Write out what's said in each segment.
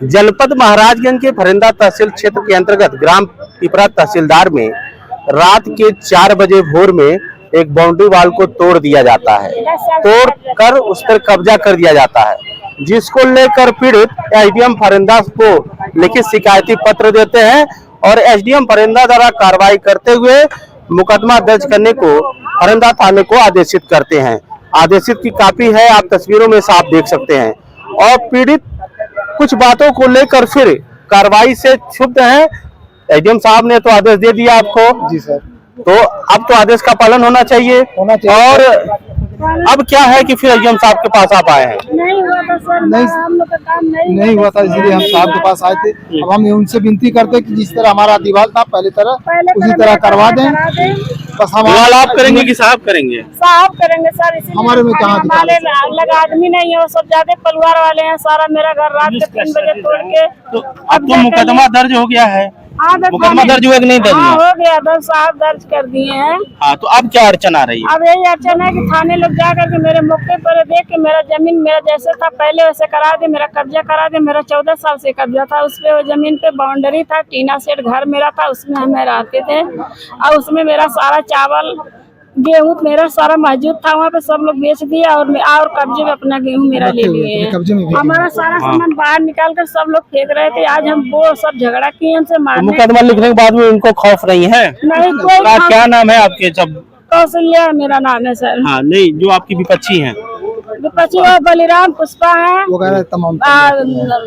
जनपद महाराजगंज के फरिंदा तहसील क्षेत्र के अंतर्गत ग्राम पिपरा तहसीलदार में रात के 4 बजे भोर में एक बाउंड्री वाल को तोड़ दिया जाता है। तोड़ कर उस पर कब्जा कर दिया जाता है, जिसको लेकर पीड़ित एसडीएम फरिंदा को लिखित शिकायती पत्र देते हैं और एसडीएम फरिंदा द्वारा कार्रवाई करते हुए मुकदमा दर्ज करने को फरिंदा थाने को आदेशित करते हैं। आदेशित की कॉपी है, आप तस्वीरों में साफ देख सकते हैं। और पीड़ित कुछ बातों को लेकर फिर कार्रवाई से क्षुब्ध हैं। एसडीएम साहब ने तो आदेश दे दिया आपको। जी सर। तो अब तो आदेश का पालन होना चाहिए। और अब क्या है कि फिर एसडीएम साहब के पास आप आए हैं? नहीं हुआ था सर, हम लोग का काम नहीं हुआ था, इसलिए हम साहब के पास आए थे। अब हम उनसे विनती करते हैं कि जिस तरह हमारा दीवार था पहले उसी तरह करवा दें। बस हम आप करेंगे कि साहब करेंगे? साहब करेंगे सर। इसीलिए हमारे में कहाँ हमारे लगा आदमी नहीं है, वो सब ज्यादा परिवार वाले हैं। सारा मेरा घर रात के 3 बजे तोड़ के तो अब तो मुकदमा दर्ज हो गया है। मुकदमा दर्ज हुआ कि नहीं दर्ज? हाँ, हो गया, 10 साहब दर्ज कर दिए हैं। हाँ, तो अब क्या अड़चन आ रही है? अब यही अड़चन है कि थाने लोग जा करके मेरे मौके पर देख के मेरा जमीन मेरा जैसे था पहले वैसे करा दे, मेरा कब्जा करा दे। मेरा 14 साल से कब्जा था उस पे। वो जमीन पे बाउंड्री था, टीना सेट घर मेरा था, उसमें हम रहते थे। और उसमें मेरा सारा चावल गेहूँ मेरा सारा मौजूद था, वहाँ पे सब लोग बेच दिया और कब्जे में अपना गेहूँ मेरा ले लिए हैं। हमारा सारा सामान बाहर निकाल कर सब लोग फेंक रहे थे। आज हम वो सब झगड़ा किए, हमसे मारने। मुकदमा लिखने के बाद में उनको खौफ नहीं है? नहीं, कोई क्या नाम है आपके? सब कौशल्या मेरा नाम है सर। हाँ, नहीं, जो आपकी विपक्षी हैं? विपक्षी बलिराम, पुष्पा है,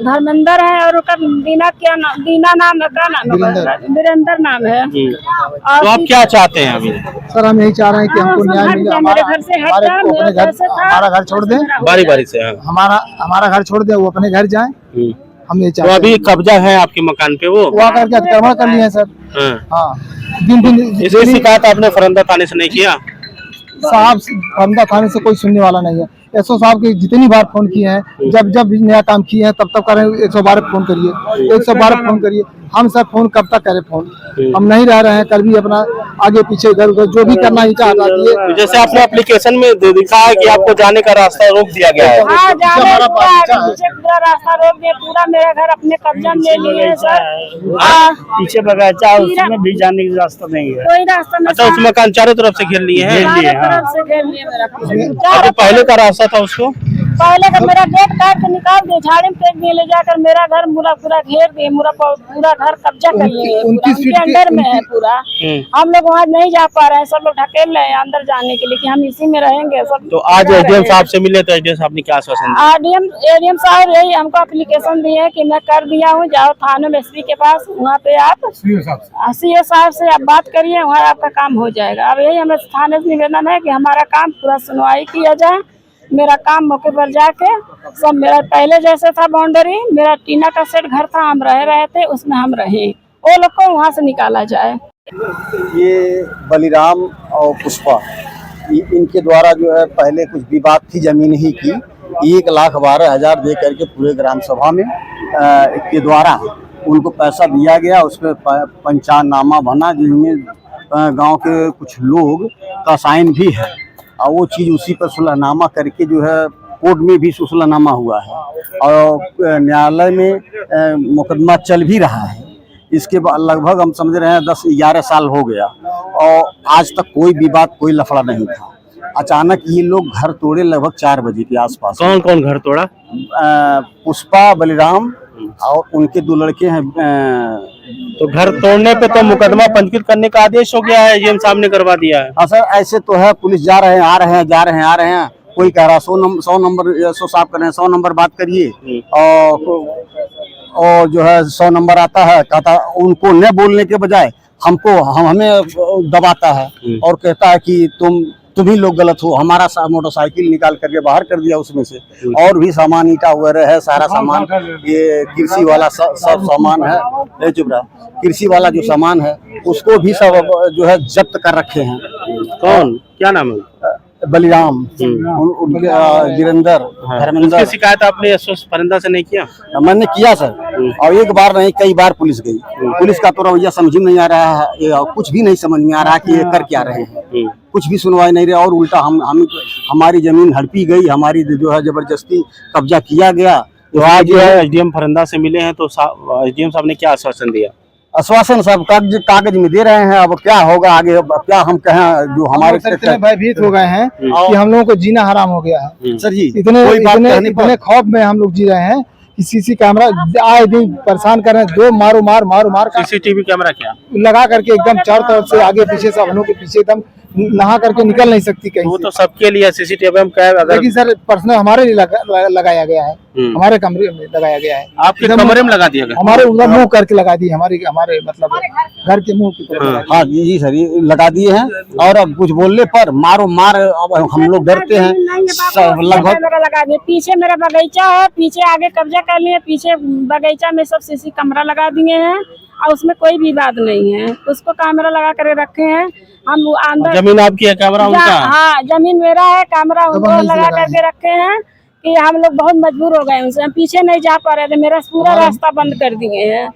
धर्मेंद्र है और दीना नाम है, क्या नाम है? वीरेंद्र नाम है। तो आप क्या चाहते हैं अभी? सर हम यही चाह रहे हैं कि हमको न्याय मिले। मेरे घर से हट जाए, मेरे घर से था। हमारा घर छोड़ दें, बारी बारी से। हमारा घर छोड़ दे, वो अपने घर जाए। हम ये तो अभी कब्जा है आपके मकान पे, वो आकर के अतिक्रमण कर लिए हैं सर। हाँ, दिन इसकी शिकायत आपने फरिंदा थाने से नहीं किया? साहब फरिंदा थाने से कोई सुनने वाला नहीं है। एसओ साहब के जितनी बार फोन किए हैं, जब भी नया काम किए हैं तब करें 112 फोन करिए, 112 फोन करिए। हम सब फोन कब तक करें फोन? हम नहीं रह रहे हैं। कल भी अपना आगे पीछे इधर उधर जो भी करना ईटा हटा दिए। जैसे आपने एप्लीकेशन में दिखा है कि आपको जाने का रास्ता रोक दिया गया है। हाँ, पूरा रास्ता रोक दिया। पूरा मेरा घर अपने कब्जा में ले लिए हैं सर। पीछे बगीचा, उसमें भी जाने का रास्ता नहीं है, कोई रास्ता नहीं। अच्छा, उस मकान चारों तरफ से घेर लिए हैं? चारों तरफ से घेर लिए मेरा। अभी पहले का रास्ता था उसको पहले का मेरा गेट काट के निकाल दिए, झाड़ी में फेंक दिए ले जाकर। मेरा घर पूरा घेर दिए, पूरा घर कब्जा कर लिए। उनके अंडर में है पूरा। हम लोग वहाँ नहीं जा पा रहे हैं, सब लोग ढकेल रहे हैं अंदर जाने के लिए कि हम इसी में रहेंगे सब। तो आज एसडीएम साहब से मिले तो एसडीएम साहब ने क्या आश्वासन दिया? एडीएम साहब यही हमको एप्लीकेशन दिए है कि मैं कर दिया हूँ, जाओ थाने में एसपी के पास, वहाँ पे आप सीओ साहब से आप बात करिए, वहाँ आपका काम हो जाएगा। अब यही हमें थाने से निवेदन है कि हमारा काम पूरा सुनवाई किया जाए। मेरा काम मौके पर जाके सब मेरा पहले जैसे था बाउंड्री, मेरा टीना का सेट घर था, हम रह रहे थे उसमें, हम रहे। वो लोग को वहाँ से निकाला जाए। ये बलिराम और पुष्पा इनके द्वारा जो है पहले कुछ विवाद थी जमीन ही की। 1,12,000 दे करके पूरे ग्राम सभा में के द्वारा उनको पैसा दिया गया। उसमें पंचानामा बना जिसमें गांव के कुछ लोग का साइन भी है और वो चीज़ उसी पर सुलहनामा करके जो है कोर्ट में भी सुलहनामा हुआ है और न्यायालय में मुकदमा चल भी रहा है। इसके बाद लगभग हम समझ रहे हैं 10-11 साल हो गया और आज तक कोई विवाद, कोई लफड़ा नहीं था। अचानक ये लोग घर तोड़े लगभग 4 बजे के आसपास। कौन कौन घर तोड़ा? पुष्पा, बलिराम और उनके 2 लड़के हैं। तो घर तोड़ने पे तो मुकदमा पंजीकृत करने का आदेश हो गया है, एसडीएम साहब ने करवा दिया है। हाँ सर, ऐसे तो है, पुलिस जा रहे हैं, आ रहे हैं, जा रहे हैं, आ रहे हैं। कोई कह रहा 100 नंबर 100 साफ कर रहे हैं, 100 नंबर बात करिए और जो है 100 नंबर आता है, कहता उनको न बोलने के बजाय हमें दबाता है और कहता है कि तुम ही लोग गलत हो। हमारा मोटरसाइकिल निकाल करके बाहर कर दिया उसमें से, और भी सामान ईटा वगैरह है, सारा सामान, ये कृषि वाला सब सामान है, चुप रहा, कृषि वाला जो सामान है उसको भी सब जो है जब्त कर रखे हैं। कौन, क्या नाम है? बलिराम, उनके वीरेंद्र, धर्मेंद्र। शिकायत आपने फरिंदा से नहीं किया? मैंने किया सर, और एक बार नहीं कई बार पुलिस गई। पुलिस का तो रवैया समझ में नहीं आ रहा है, कुछ भी नहीं समझ में आ रहा कि ये कर क्या रहे हैं। कुछ भी सुनवाई नहीं रहा और उल्टा हमारी जमीन हड़पी गई, हमारी जो है जबरदस्ती कब्जा किया गया। तो आज जो है एसडीएम फरंदा से मिले हैं, तो एसडीएम साहब ने क्या आश्वासन दिया? आश्वासन सब कागज में दे रहे हैं। अब क्या होगा आगे, अब क्या हम कहें, जो हमारे इतने भयभीत हो गए हैं कि हम लोगों को जीना हराम हो गया है सर जी, इतने कोई बात इतने कहने पर इतने खौफ में हम लोग जी रहे हैं कि सीसी कैमरा आए दिन परेशान कर रहे हैं। दो मारो मार का सीसीटीवी कैमरा क्या? लगा करके एकदम चारों तरफ से आगे पीछे सब हम लोग के पीछे एकदम नहा करके निकल नहीं सकती कहीं वो से। तो सबके लिए सीसीटीवी अगर लेकिन सर पर्सनल हमारे लिए लगाया गया है, हमारे कमरे में लगाया गया है। आपके कमरे में लगा दिया गया? हमारे उधर मुंह करके लगा दिए, हमारे मतलब घर के मुंह की तरफ। हाँ जी सर, ये लगा दिए हैं। और अब कुछ बोलने पर मारो मार, अब हम लोग डरते हैं लगभग। मेरा लगा दिए, पीछे मेरा बगीचा है, पीछे आगे कब्जा कर लिए, पीछे बगीचा में सब सीसी कैमरा लगा दिए हैं और उसमें कोई विवाद नहीं है। उसको कैमरा लगा कर रखे हैं। हम अंदर जमीन आपकी है, कैमरा उनका? हाँ, जमीन मेरा है, कैमरा उनको लगा करके रखे हैं कि हम लोग बहुत मजबूर हो गए उनसे, हम पीछे नहीं जा पा रहे थे, मेरा पूरा रास्ता बंद कर दिए हैं।